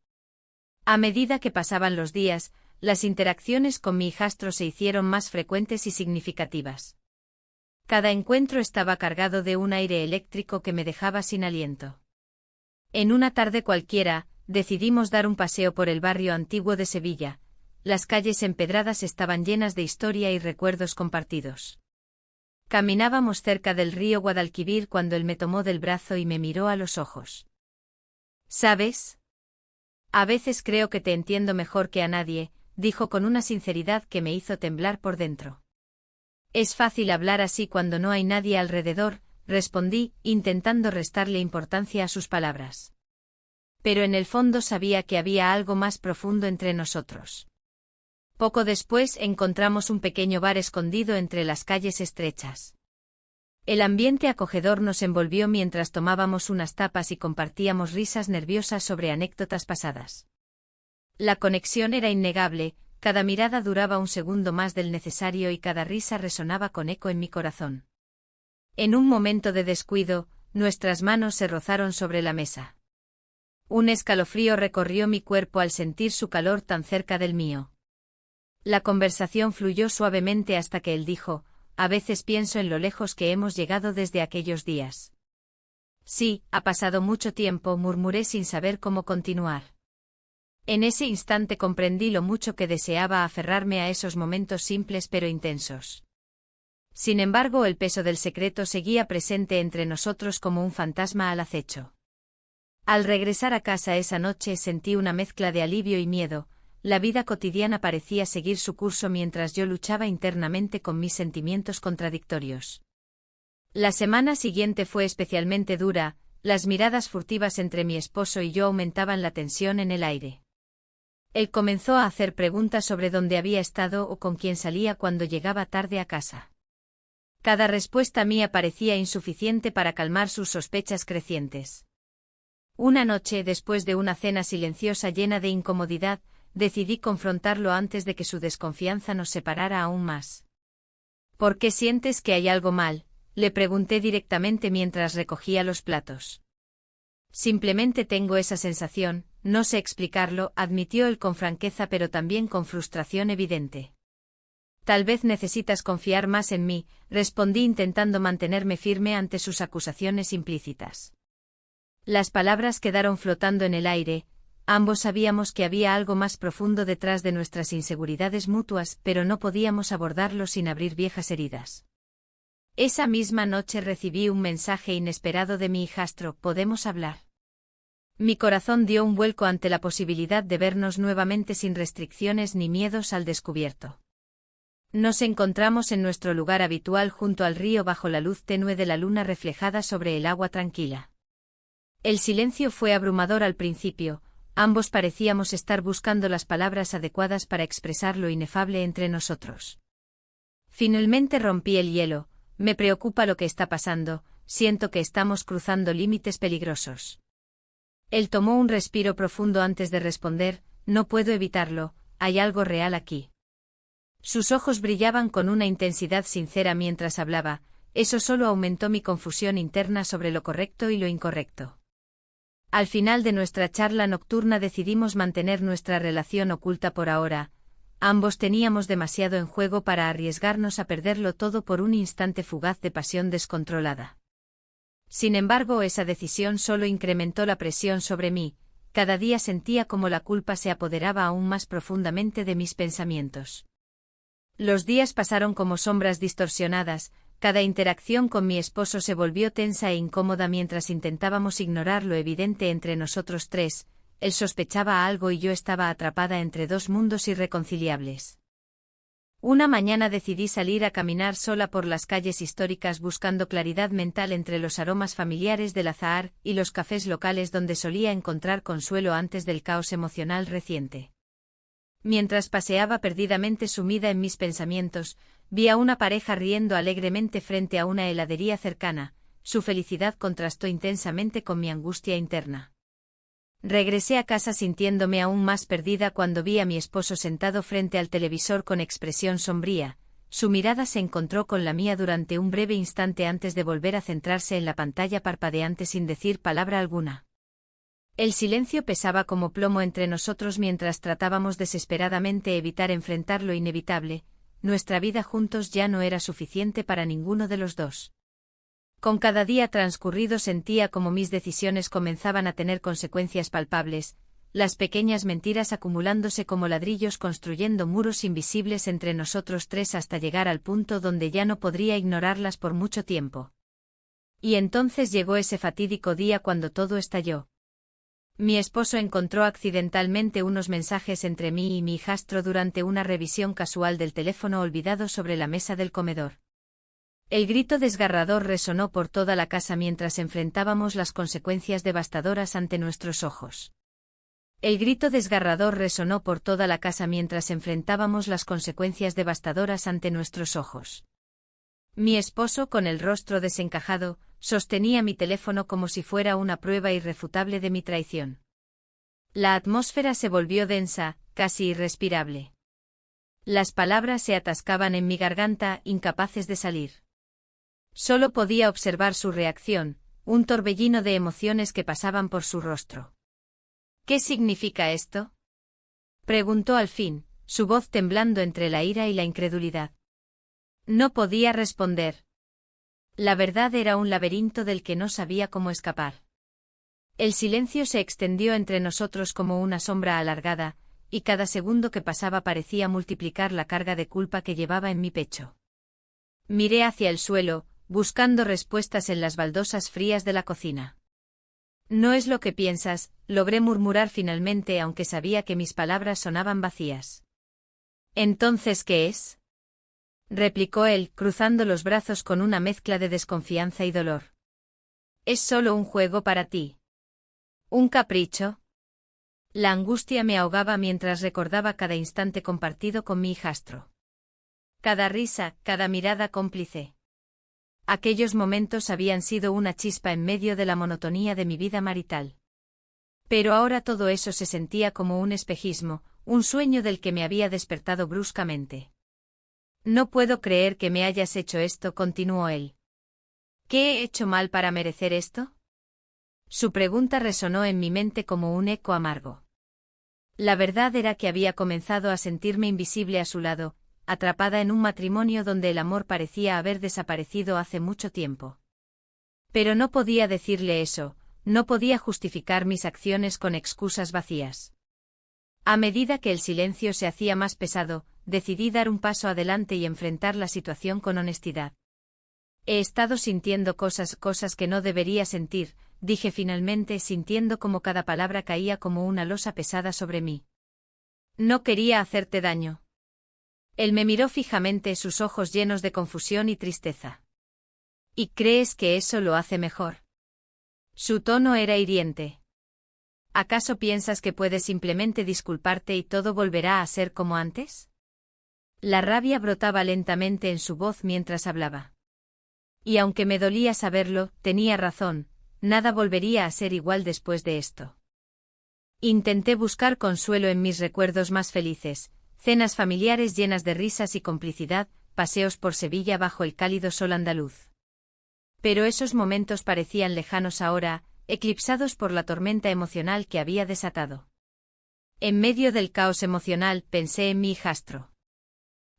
A medida que pasaban los días, las interacciones con mi hijastro se hicieron más frecuentes y significativas. Cada encuentro estaba cargado de un aire eléctrico que me dejaba sin aliento. En una tarde cualquiera, decidimos dar un paseo por el barrio antiguo de Sevilla. Las calles empedradas estaban llenas de historia y recuerdos compartidos. Caminábamos cerca del río Guadalquivir cuando él me tomó del brazo y me miró a los ojos. ¿Sabes? A veces creo que te entiendo mejor que a nadie, dijo con una sinceridad que me hizo temblar por dentro. Es fácil hablar así cuando no hay nadie alrededor, respondí, intentando restarle importancia a sus palabras. Pero en el fondo sabía que había algo más profundo entre nosotros. Poco después encontramos un pequeño bar escondido entre las calles estrechas. El ambiente acogedor nos envolvió mientras tomábamos unas tapas y compartíamos risas nerviosas sobre anécdotas pasadas. La conexión era innegable, cada mirada duraba un segundo más del necesario y cada risa resonaba con eco en mi corazón. En un momento de descuido, nuestras manos se rozaron sobre la mesa. Un escalofrío recorrió mi cuerpo al sentir su calor tan cerca del mío. La conversación fluyó suavemente hasta que él dijo, a veces pienso en lo lejos que hemos llegado desde aquellos días. Sí, ha pasado mucho tiempo, murmuré sin saber cómo continuar. En ese instante comprendí lo mucho que deseaba aferrarme a esos momentos simples pero intensos. Sin embargo, el peso del secreto seguía presente entre nosotros como un fantasma al acecho. Al regresar a casa esa noche sentí una mezcla de alivio y miedo. la vida cotidiana parecía seguir su curso mientras yo luchaba internamente con mis sentimientos contradictorios. La semana siguiente fue especialmente dura, las miradas furtivas entre mi esposo y yo aumentaban la tensión en el aire. Él comenzó a hacer preguntas sobre dónde había estado o con quién salía cuando llegaba tarde a casa. Cada respuesta mía parecía insuficiente para calmar sus sospechas crecientes. Una noche, después de una cena silenciosa llena de incomodidad, decidí confrontarlo antes de que su desconfianza nos separara aún más. ¿Por qué sientes que hay algo mal?, le pregunté directamente mientras recogía los platos. Simplemente tengo esa sensación, no sé explicarlo, admitió él con franqueza pero también con frustración evidente. Tal vez necesitas confiar más en mí, respondí intentando mantenerme firme ante sus acusaciones implícitas. Las palabras quedaron flotando en el aire, ambos sabíamos que había algo más profundo detrás de nuestras inseguridades mutuas, pero no podíamos abordarlo sin abrir viejas heridas. Esa misma noche recibí un mensaje inesperado de mi hijastro: ¿podemos hablar? Mi corazón dio un vuelco ante la posibilidad de vernos nuevamente sin restricciones ni miedos al descubierto. Nos encontramos en nuestro lugar habitual junto al río bajo la luz tenue de la luna reflejada sobre el agua tranquila. El silencio fue abrumador al principio, ambos parecíamos estar buscando las palabras adecuadas para expresar lo inefable entre nosotros. Finalmente rompí el hielo: me preocupa lo que está pasando, siento que estamos cruzando límites peligrosos. Él tomó un respiro profundo antes de responder: no puedo evitarlo, hay algo real aquí. Sus ojos brillaban con una intensidad sincera mientras hablaba, eso solo aumentó mi confusión interna sobre lo correcto y lo incorrecto. Al final de nuestra charla nocturna decidimos mantener nuestra relación oculta por ahora. Ambos teníamos demasiado en juego para arriesgarnos a perderlo todo por un instante fugaz de pasión descontrolada. Sin embargo, esa decisión solo incrementó la presión sobre mí, cada día sentía como la culpa se apoderaba aún más profundamente de mis pensamientos. Los días pasaron como sombras distorsionadas, cada interacción con mi esposo se volvió tensa e incómoda mientras intentábamos ignorar lo evidente entre nosotros tres. Él sospechaba algo y yo estaba atrapada entre dos mundos irreconciliables. Una mañana decidí salir a caminar sola por las calles históricas buscando claridad mental entre los aromas familiares del azahar y los cafés locales donde solía encontrar consuelo antes del caos emocional reciente. Mientras paseaba perdidamente sumida en mis pensamientos, vi a una pareja riendo alegremente frente a una heladería cercana. Su felicidad contrastó intensamente con mi angustia interna. Regresé a casa sintiéndome aún más perdida cuando vi a mi esposo sentado frente al televisor con expresión sombría. Su mirada se encontró con la mía durante un breve instante antes de volver a centrarse en la pantalla parpadeante sin decir palabra alguna. El silencio pesaba como plomo entre nosotros mientras tratábamos desesperadamente evitar enfrentar lo inevitable. Nuestra vida juntos ya no era suficiente para ninguno de los dos. Con cada día transcurrido sentía como mis decisiones comenzaban a tener consecuencias palpables, las pequeñas mentiras acumulándose como ladrillos construyendo muros invisibles entre nosotros tres hasta llegar al punto donde ya no podría ignorarlas por mucho tiempo. Y entonces llegó ese fatídico día cuando todo estalló. Mi esposo encontró accidentalmente unos mensajes entre mí y mi hijastro durante una revisión casual del teléfono olvidado sobre la mesa del comedor. El grito desgarrador resonó por toda la casa mientras enfrentábamos las consecuencias devastadoras ante nuestros ojos. El grito desgarrador resonó por toda la casa mientras enfrentábamos las consecuencias devastadoras ante nuestros ojos. Mi esposo, con el rostro desencajado, sostenía mi teléfono como si fuera una prueba irrefutable de mi traición. La atmósfera se volvió densa, casi irrespirable. Las palabras se atascaban en mi garganta, incapaces de salir. Solo podía observar su reacción, un torbellino de emociones que pasaban por su rostro. ¿Qué significa esto?, preguntó al fin, su voz temblando entre la ira y la incredulidad. No podía responder. La verdad era un laberinto del que no sabía cómo escapar. El silencio se extendió entre nosotros como una sombra alargada, y cada segundo que pasaba parecía multiplicar la carga de culpa que llevaba en mi pecho. Miré hacia el suelo, buscando respuestas en las baldosas frías de la cocina. No es lo que piensas, logré murmurar finalmente aunque sabía que mis palabras sonaban vacías. ¿Entonces qué es? Replicó él, cruzando los brazos con una mezcla de desconfianza y dolor. Es solo un juego para ti. ¿Un capricho? La angustia me ahogaba mientras recordaba cada instante compartido con mi hijastro. Cada risa, cada mirada cómplice. Aquellos momentos habían sido una chispa en medio de la monotonía de mi vida marital. Pero ahora todo eso se sentía como un espejismo, un sueño del que me había despertado bruscamente. No puedo creer que me hayas hecho esto, continuó él. ¿Qué he hecho mal para merecer esto? Su pregunta resonó en mi mente como un eco amargo. La verdad era que había comenzado a sentirme invisible a su lado, atrapada en un matrimonio donde el amor parecía haber desaparecido hace mucho tiempo. Pero no podía decirle eso, no podía justificar mis acciones con excusas vacías. A medida que el silencio se hacía más pesado, decidí dar un paso adelante y enfrentar la situación con honestidad. He estado sintiendo cosas que no debería sentir, dije finalmente, sintiendo como cada palabra caía como una losa pesada sobre mí. No quería hacerte daño. Él me miró fijamente, sus ojos llenos de confusión y tristeza. ¿Y crees que eso lo hace mejor? Su tono era hiriente. ¿Acaso piensas que puedes simplemente disculparte y todo volverá a ser como antes? La rabia brotaba lentamente en su voz mientras hablaba. Y aunque me dolía saberlo, tenía razón, nada volvería a ser igual después de esto. Intenté buscar consuelo en mis recuerdos más felices, cenas familiares llenas de risas y complicidad, paseos por Sevilla bajo el cálido sol andaluz. Pero esos momentos parecían lejanos ahora, eclipsados por la tormenta emocional que había desatado. En medio del caos emocional pensé en mi hijastro.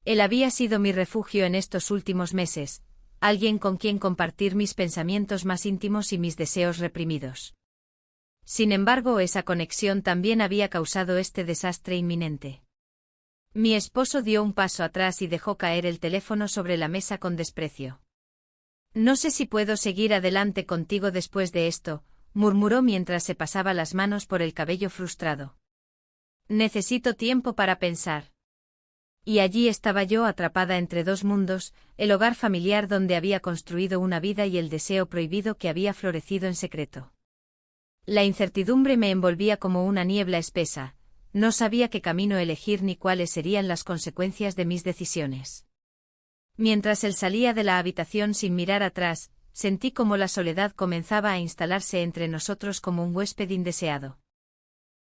Él había sido mi refugio en estos últimos meses, alguien con quien compartir mis pensamientos más íntimos y mis deseos reprimidos. Sin embargo, esa conexión también había causado este desastre inminente. Mi esposo dio un paso atrás y dejó caer el teléfono sobre la mesa con desprecio. No sé si puedo seguir adelante contigo después de esto, murmuró mientras se pasaba las manos por el cabello frustrado. Necesito tiempo para pensar. Y allí estaba yo atrapada entre dos mundos, el hogar familiar donde había construido una vida y el deseo prohibido que había florecido en secreto. La incertidumbre me envolvía como una niebla espesa, no sabía qué camino elegir ni cuáles serían las consecuencias de mis decisiones. Mientras él salía de la habitación sin mirar atrás, sentí como la soledad comenzaba a instalarse entre nosotros como un huésped indeseado.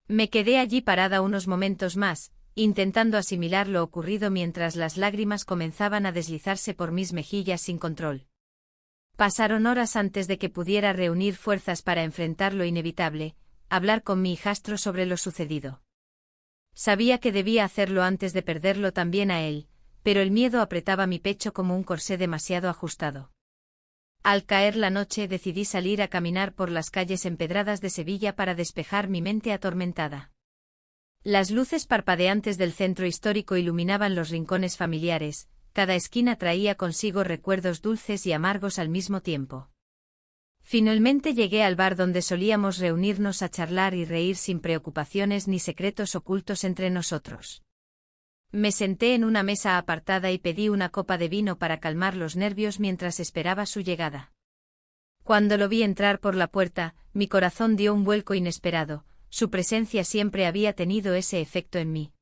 Me quedé allí parada unos momentos más, intentando asimilar lo ocurrido mientras las lágrimas comenzaban a deslizarse por mis mejillas sin control. Pasaron horas antes de que pudiera reunir fuerzas para enfrentar lo inevitable, hablar con mi hijastro sobre lo sucedido. Sabía que debía hacerlo antes de perderlo también a él, pero el miedo apretaba mi pecho como un corsé demasiado ajustado. Al caer la noche decidí salir a caminar por las calles empedradas de Sevilla para despejar mi mente atormentada. Las luces parpadeantes del centro histórico iluminaban los rincones familiares, cada esquina traía consigo recuerdos dulces y amargos al mismo tiempo. Finalmente llegué al bar donde solíamos reunirnos a charlar y reír sin preocupaciones ni secretos ocultos entre nosotros. Me senté en una mesa apartada y pedí una copa de vino para calmar los nervios mientras esperaba su llegada. Cuando lo vi entrar por la puerta, mi corazón dio un vuelco inesperado, su presencia siempre había tenido ese efecto en mí.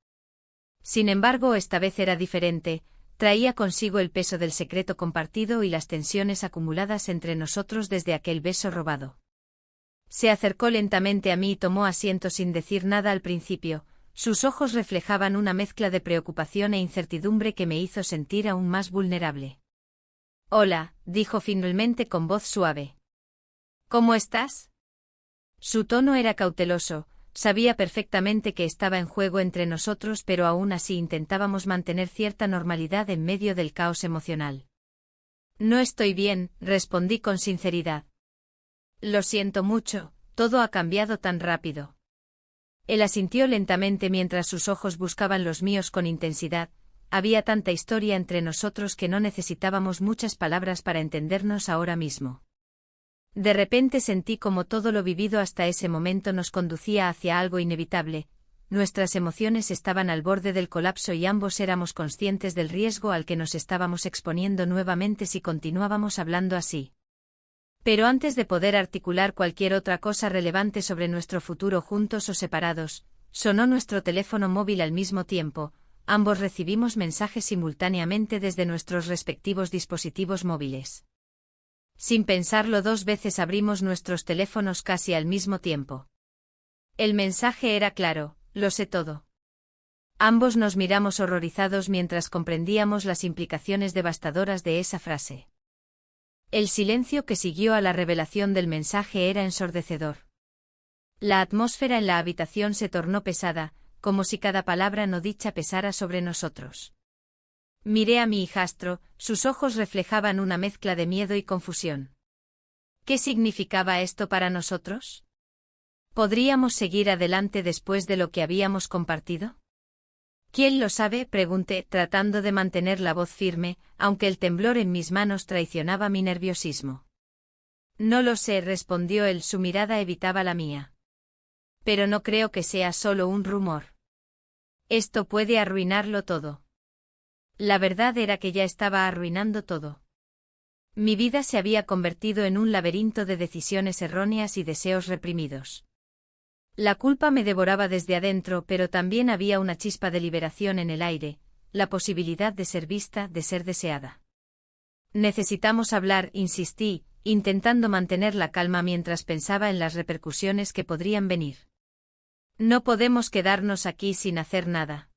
Sin embargo, esta vez era diferente, traía consigo el peso del secreto compartido y las tensiones acumuladas entre nosotros desde aquel beso robado. Se acercó lentamente a mí y tomó asiento sin decir nada al principio. Sus ojos reflejaban una mezcla de preocupación e incertidumbre que me hizo sentir aún más vulnerable. «Hola», dijo finalmente con voz suave. «¿Cómo estás?» Su tono era cauteloso, sabía perfectamente que estaba en juego entre nosotros, pero aún así intentábamos mantener cierta normalidad en medio del caos emocional. «No estoy bien», respondí con sinceridad. «Lo siento mucho, todo ha cambiado tan rápido». Él asintió lentamente mientras sus ojos buscaban los míos con intensidad. Había tanta historia entre nosotros que no necesitábamos muchas palabras para entendernos ahora mismo. De repente sentí como todo lo vivido hasta ese momento nos conducía hacia algo inevitable. Nuestras emociones estaban al borde del colapso y ambos éramos conscientes del riesgo al que nos estábamos exponiendo nuevamente si continuábamos hablando así. Pero antes de poder articular cualquier otra cosa relevante sobre nuestro futuro juntos o separados, sonó nuestro teléfono móvil al mismo tiempo. Ambos recibimos mensajes simultáneamente desde nuestros respectivos dispositivos móviles. Sin pensarlo 2 veces abrimos nuestros teléfonos casi al mismo tiempo. El mensaje era claro: lo sé todo. Ambos nos miramos horrorizados mientras comprendíamos las implicaciones devastadoras de esa frase. El silencio que siguió a la revelación del mensaje era ensordecedor. La atmósfera en la habitación se tornó pesada, como si cada palabra no dicha pesara sobre nosotros. Miré a mi hijastro, sus ojos reflejaban una mezcla de miedo y confusión. ¿Qué significaba esto para nosotros? ¿Podríamos seguir adelante después de lo que habíamos compartido? ¿Quién lo sabe?, pregunté, tratando de mantener la voz firme, aunque el temblor en mis manos traicionaba mi nerviosismo. No lo sé, respondió él, su mirada evitaba la mía. Pero no creo que sea solo un rumor. Esto puede arruinarlo todo. La verdad era que ya estaba arruinando todo. Mi vida se había convertido en un laberinto de decisiones erróneas y deseos reprimidos. La culpa me devoraba desde adentro, pero también había una chispa de liberación en el aire, la posibilidad de ser vista, de ser deseada. Necesitamos hablar, insistí, intentando mantener la calma mientras pensaba en las repercusiones que podrían venir. No podemos quedarnos aquí sin hacer nada.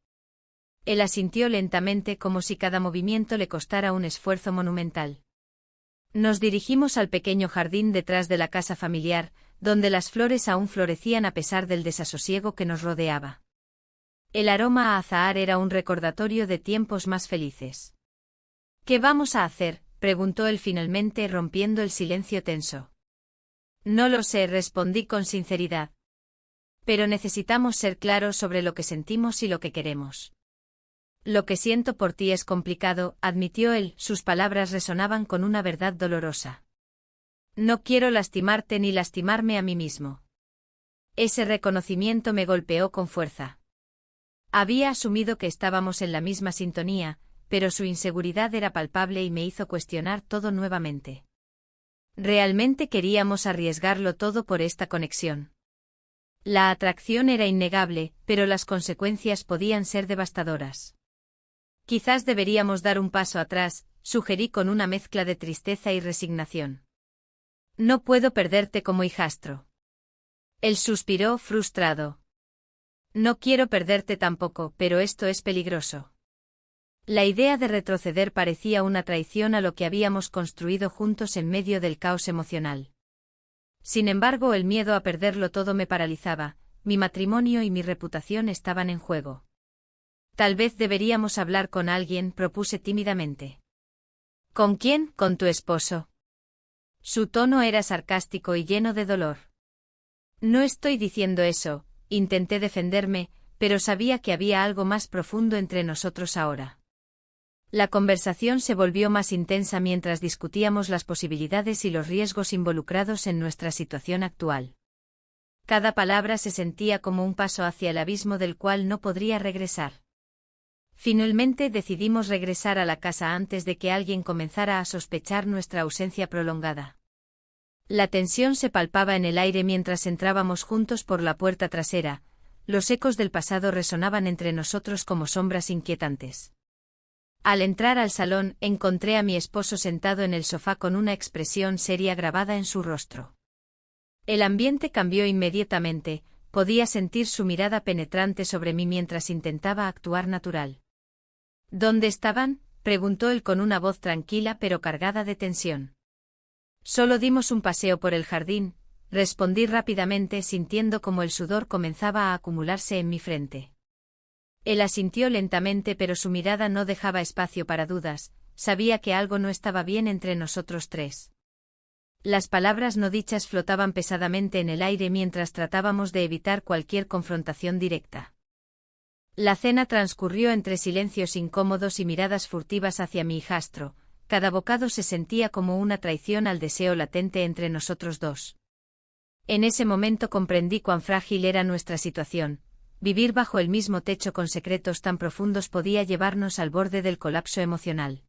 Él asintió lentamente como si cada movimiento le costara un esfuerzo monumental. Nos dirigimos al pequeño jardín detrás de la casa familiar, donde las flores aún florecían a pesar del desasosiego que nos rodeaba. El aroma a azahar era un recordatorio de tiempos más felices. ¿Qué vamos a hacer?, preguntó él finalmente, rompiendo el silencio tenso. No lo sé, respondí con sinceridad. Pero necesitamos ser claros sobre lo que sentimos y lo que queremos. Lo que siento por ti es complicado, admitió él, sus palabras resonaban con una verdad dolorosa. No quiero lastimarte ni lastimarme a mí mismo. Ese reconocimiento me golpeó con fuerza. Había asumido que estábamos en la misma sintonía, pero su inseguridad era palpable y me hizo cuestionar todo nuevamente. ¿Realmente queríamos arriesgarlo todo por esta conexión? La atracción era innegable, pero las consecuencias podían ser devastadoras. Quizás deberíamos dar un paso atrás, sugerí con una mezcla de tristeza y resignación. No puedo perderte como hijastro. Él suspiró, frustrado. No quiero perderte tampoco, pero esto es peligroso. La idea de retroceder parecía una traición a lo que habíamos construido juntos en medio del caos emocional. Sin embargo, el miedo a perderlo todo me paralizaba, mi matrimonio y mi reputación estaban en juego. Tal vez deberíamos hablar con alguien, propuse tímidamente. ¿Con quién? ¿Con tu esposo? Su tono era sarcástico y lleno de dolor. No estoy diciendo eso, intenté defenderme, pero sabía que había algo más profundo entre nosotros ahora. La conversación se volvió más intensa mientras discutíamos las posibilidades y los riesgos involucrados en nuestra situación actual. Cada palabra se sentía como un paso hacia el abismo del cual no podría regresar. Finalmente decidimos regresar a la casa antes de que alguien comenzara a sospechar nuestra ausencia prolongada. La tensión se palpaba en el aire mientras entrábamos juntos por la puerta trasera, los ecos del pasado resonaban entre nosotros como sombras inquietantes. Al entrar al salón, encontré a mi esposo sentado en el sofá con una expresión seria grabada en su rostro. El ambiente cambió inmediatamente, podía sentir su mirada penetrante sobre mí mientras intentaba actuar natural. ¿Dónde estaban?, preguntó él con una voz tranquila pero cargada de tensión. Solo dimos un paseo por el jardín, respondí rápidamente sintiendo como el sudor comenzaba a acumularse en mi frente. Él asintió lentamente pero su mirada no dejaba espacio para dudas, sabía que algo no estaba bien entre nosotros tres. Las palabras no dichas flotaban pesadamente en el aire mientras tratábamos de evitar cualquier confrontación directa. La cena transcurrió entre silencios incómodos y miradas furtivas hacia mi hijastro, cada bocado se sentía como una traición al deseo latente entre nosotros dos. En ese momento comprendí cuán frágil era nuestra situación. Vivir bajo el mismo techo con secretos tan profundos podía llevarnos al borde del colapso emocional.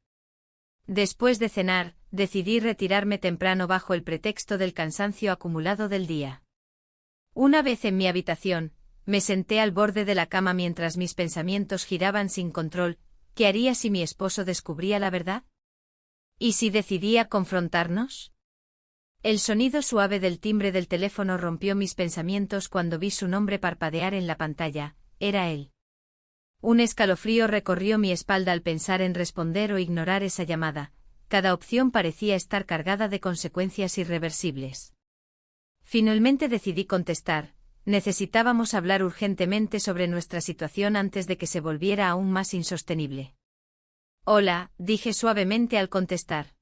Después de cenar, decidí retirarme temprano bajo el pretexto del cansancio acumulado del día. Una vez en mi habitación, me senté al borde de la cama mientras mis pensamientos giraban sin control. ¿Qué haría si mi esposo descubría la verdad? ¿Y si decidía confrontarnos? El sonido suave del timbre del teléfono rompió mis pensamientos cuando vi su nombre parpadear en la pantalla. Era él. Un escalofrío recorrió mi espalda al pensar en responder o ignorar esa llamada. Cada opción parecía estar cargada de consecuencias irreversibles. Finalmente decidí contestar. Necesitábamos hablar urgentemente sobre nuestra situación antes de que se volviera aún más insostenible. Hola, dije suavemente al contestar.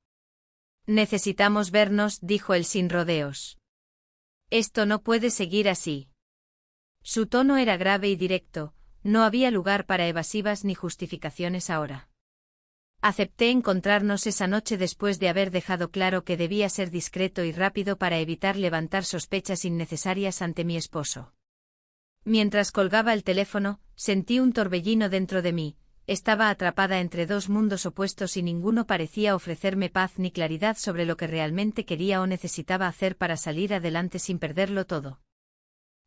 Necesitamos vernos, dijo él sin rodeos. Esto no puede seguir así. Su tono era grave y directo, no había lugar para evasivas ni justificaciones ahora. Acepté encontrarnos esa noche después de haber dejado claro que debía ser discreto y rápido para evitar levantar sospechas innecesarias ante mi esposo. Mientras colgaba el teléfono, sentí un torbellino dentro de mí. Estaba atrapada entre dos mundos opuestos y ninguno parecía ofrecerme paz ni claridad sobre lo que realmente quería o necesitaba hacer para salir adelante sin perderlo todo.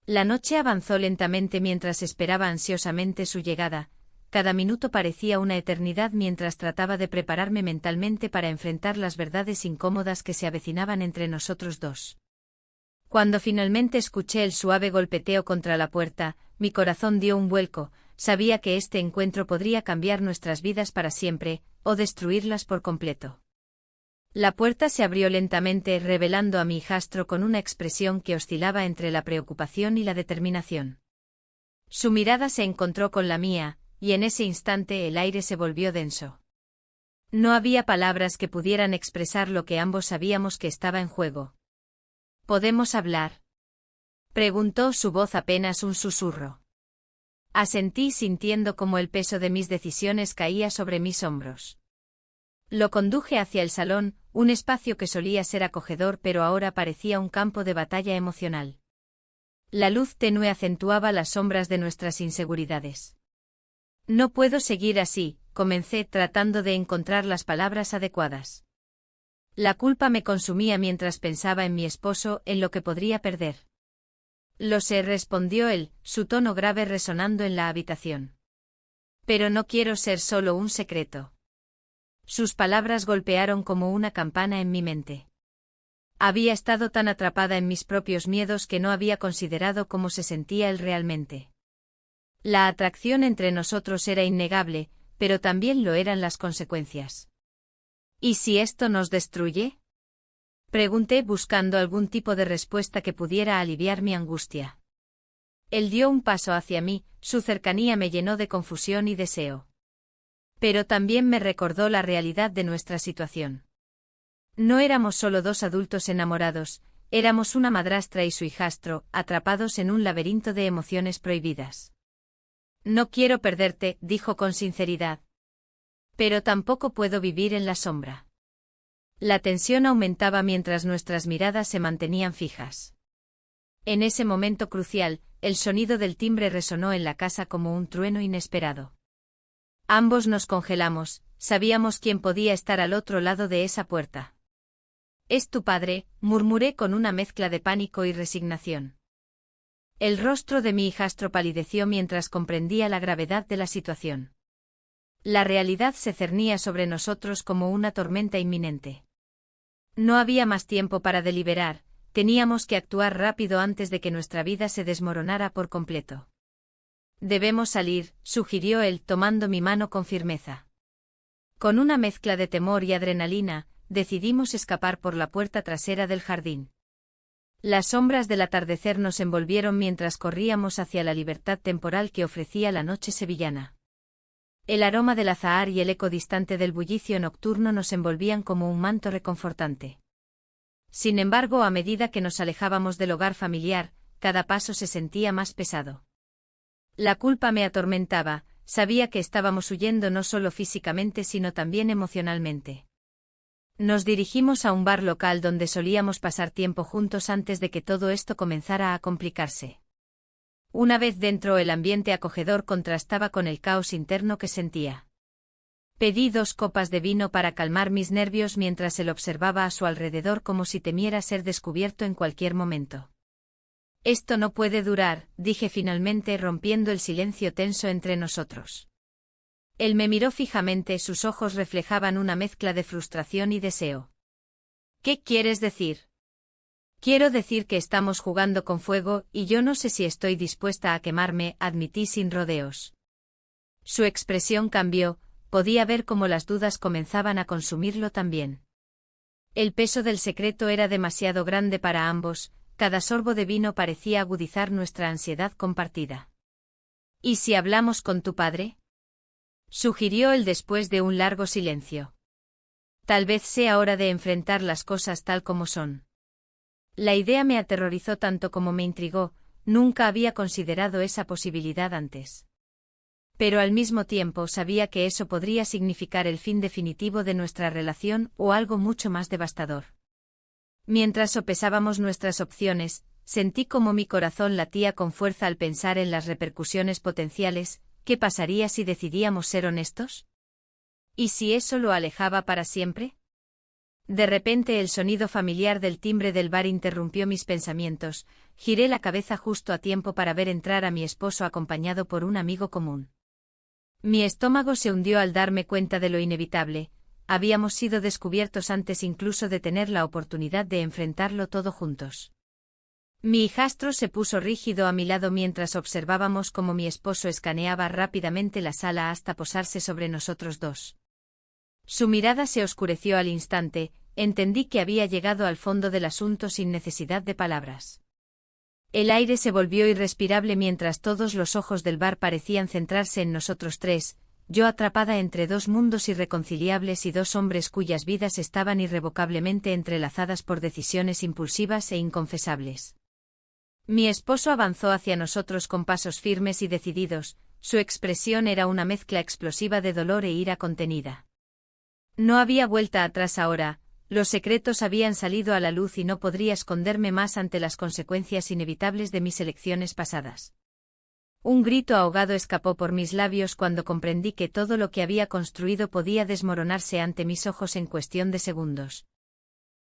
La noche avanzó lentamente mientras esperaba ansiosamente su llegada. Cada minuto parecía una eternidad mientras trataba de prepararme mentalmente para enfrentar las verdades incómodas que se avecinaban entre nosotros dos. Cuando finalmente escuché el suave golpeteo contra la puerta, mi corazón dio un vuelco. Sabía que este encuentro podría cambiar nuestras vidas para siempre, o destruirlas por completo. La puerta se abrió lentamente, revelando a mi hijastro con una expresión que oscilaba entre la preocupación y la determinación. Su mirada se encontró con la mía, y en ese instante el aire se volvió denso. No había palabras que pudieran expresar lo que ambos sabíamos que estaba en juego. ¿Podemos hablar?, preguntó, su voz apenas un susurro. Asentí sintiendo como el peso de mis decisiones caía sobre mis hombros. Lo conduje hacia el salón, un espacio que solía ser acogedor pero ahora parecía un campo de batalla emocional. La luz tenue acentuaba las sombras de nuestras inseguridades. No puedo seguir así, comencé tratando de encontrar las palabras adecuadas. La culpa me consumía mientras pensaba en mi esposo, en lo que podría perder. Lo sé, respondió él, su tono grave resonando en la habitación. Pero no quiero ser solo un secreto. Sus palabras golpearon como una campana en mi mente. Había estado tan atrapada en mis propios miedos que no había considerado cómo se sentía él realmente. La atracción entre nosotros era innegable, pero también lo eran las consecuencias. ¿Y si esto nos destruye?, pregunté buscando algún tipo de respuesta que pudiera aliviar mi angustia. Él dio un paso hacia mí, su cercanía me llenó de confusión y deseo. Pero también me recordó la realidad de nuestra situación. No éramos solo dos adultos enamorados, éramos una madrastra y su hijastro, atrapados en un laberinto de emociones prohibidas. No quiero perderte, dijo con sinceridad. Pero tampoco puedo vivir en la sombra. La tensión aumentaba mientras nuestras miradas se mantenían fijas. En ese momento crucial, el sonido del timbre resonó en la casa como un trueno inesperado. Ambos nos congelamos, sabíamos quién podía estar al otro lado de esa puerta. «Es tu padre», murmuré con una mezcla de pánico y resignación. El rostro de mi hijastro palideció mientras comprendía la gravedad de la situación. La realidad se cernía sobre nosotros como una tormenta inminente. No había más tiempo para deliberar, teníamos que actuar rápido antes de que nuestra vida se desmoronara por completo. Debemos salir, sugirió él, tomando mi mano con firmeza. Con una mezcla de temor y adrenalina, decidimos escapar por la puerta trasera del jardín. Las sombras del atardecer nos envolvieron mientras corríamos hacia la libertad temporal que ofrecía la noche sevillana. El aroma del azahar y el eco distante del bullicio nocturno nos envolvían como un manto reconfortante. Sin embargo, a medida que nos alejábamos del hogar familiar, cada paso se sentía más pesado. La culpa me atormentaba, sabía que estábamos huyendo no solo físicamente sino también emocionalmente. Nos dirigimos a un bar local donde solíamos pasar tiempo juntos antes de que todo esto comenzara a complicarse. Una vez dentro, el ambiente acogedor contrastaba con el caos interno que sentía. Pedí 2 copas de vino para calmar mis nervios mientras él observaba a su alrededor como si temiera ser descubierto en cualquier momento. Esto no puede durar, dije finalmente, rompiendo el silencio tenso entre nosotros. Él me miró fijamente, sus ojos reflejaban una mezcla de frustración y deseo. ¿Qué quieres decir? Quiero decir que estamos jugando con fuego y yo no sé si estoy dispuesta a quemarme, admití sin rodeos. Su expresión cambió, podía ver cómo las dudas comenzaban a consumirlo también. El peso del secreto era demasiado grande para ambos, cada sorbo de vino parecía agudizar nuestra ansiedad compartida. ¿Y si hablamos con tu padre?, sugirió él después de un largo silencio. Tal vez sea hora de enfrentar las cosas tal como son. La idea me aterrorizó tanto como me intrigó, nunca había considerado esa posibilidad antes. Pero al mismo tiempo sabía que eso podría significar el fin definitivo de nuestra relación o algo mucho más devastador. Mientras sopesábamos nuestras opciones, sentí como mi corazón latía con fuerza al pensar en las repercusiones potenciales. ¿Qué pasaría si decidíamos ser honestos? ¿Y si eso lo alejaba para siempre? De repente el sonido familiar del timbre del bar interrumpió mis pensamientos. Giré la cabeza justo a tiempo para ver entrar a mi esposo acompañado por un amigo común. Mi estómago se hundió al darme cuenta de lo inevitable. Habíamos sido descubiertos antes incluso de tener la oportunidad de enfrentarlo todo juntos. Mi hijastro se puso rígido a mi lado mientras observábamos cómo mi esposo escaneaba rápidamente la sala hasta posarse sobre nosotros dos. Su mirada se oscureció al instante, entendí que había llegado al fondo del asunto sin necesidad de palabras. El aire se volvió irrespirable mientras todos los ojos del bar parecían centrarse en nosotros tres, yo atrapada entre 2 mundos irreconciliables y 2 hombres cuyas vidas estaban irrevocablemente entrelazadas por decisiones impulsivas e inconfesables. Mi esposo avanzó hacia nosotros con pasos firmes y decididos, su expresión era una mezcla explosiva de dolor e ira contenida. No había vuelta atrás ahora, los secretos habían salido a la luz y no podría esconderme más ante las consecuencias inevitables de mis elecciones pasadas. Un grito ahogado escapó por mis labios cuando comprendí que todo lo que había construido podía desmoronarse ante mis ojos en cuestión de segundos.